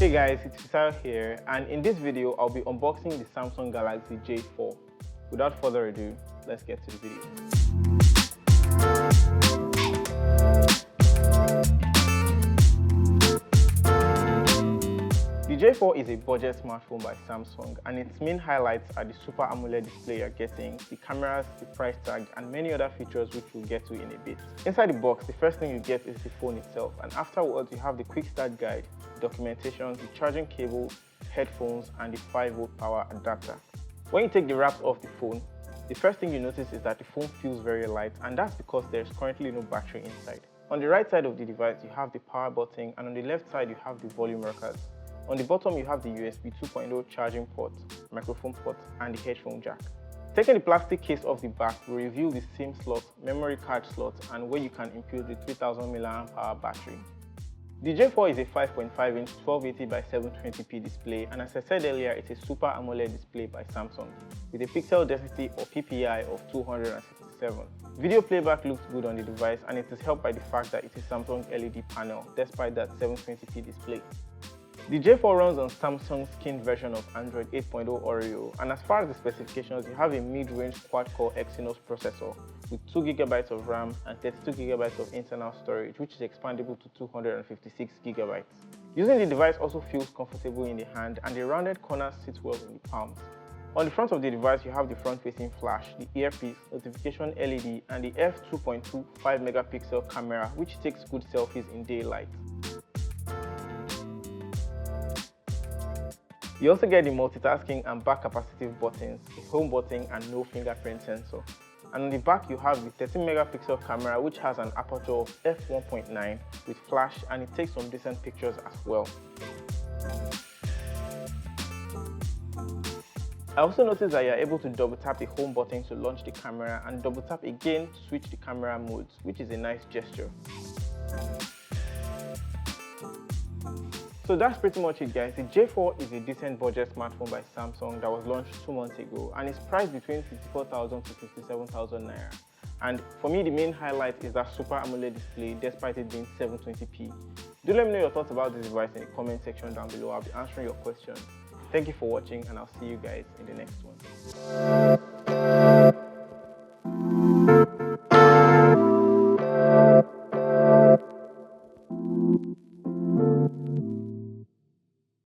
Hey guys, it's Fisayo here, and in this video I'll be unboxing the Samsung Galaxy J4. Without further ado, let's get to the video. The J4 is a budget smartphone by Samsung, and its main highlights are the Super AMOLED display you're getting, the cameras, the price tag, and many other features which we'll get to in a bit. Inside the box, the first thing you get is the phone itself, and afterwards you have the quick start guide, documentation, the charging cable, headphones, and the 5-volt power adapter. When you take the wraps off the phone, the first thing you notice is that the phone feels very light, and that's because there's currently no battery inside. On the right side of the device, you have the power button, and on the left side, you have the volume rockers. On the bottom, you have the USB 2.0 charging port, microphone port, and the headphone jack. Taking the plastic case off the back will reveal the SIM slot, memory card slot, and where you can input the 3000 mAh battery. The J4 is a 5.5-inch 1280 by 720p display, and as I said earlier, it's a Super AMOLED display by Samsung with a pixel density or PPI of 267. Video playback looks good on the device, and it is helped by the fact that it's a Samsung LED panel despite that 720p display. The J4 runs on Samsung's skinned version of Android 8.0 Oreo, and as far as the specifications, you have a mid-range quad-core Exynos processor with 2GB of RAM and 32GB of internal storage, which is expandable to 256GB. Using the device also feels comfortable in the hand, and the rounded corners sit well in the palms. On the front of the device, you have the front-facing flash, the earpiece, notification LED, and the f2.2 5-megapixel camera, which takes good selfies in daylight. You also get the multitasking and back capacitive buttons, a home button, and no fingerprint sensor. And on the back, you have the 13-megapixel camera, which has an aperture of f1.9 with flash, and it takes some decent pictures as well. I also noticed that you are able to double tap the home button to launch the camera and double tap again to switch the camera modes, which is a nice gesture. So that's pretty much it, guys. The J4 is a decent budget smartphone by Samsung that was launched 2 months ago, and it's priced between 54,000 to 57,000 naira. And for me, the main highlight is that Super AMOLED display, despite it being 720p. Do let me know your thoughts about this device in the comment section down below. I'll be answering your questions. Thank you for watching, and I'll see you guys in the next one.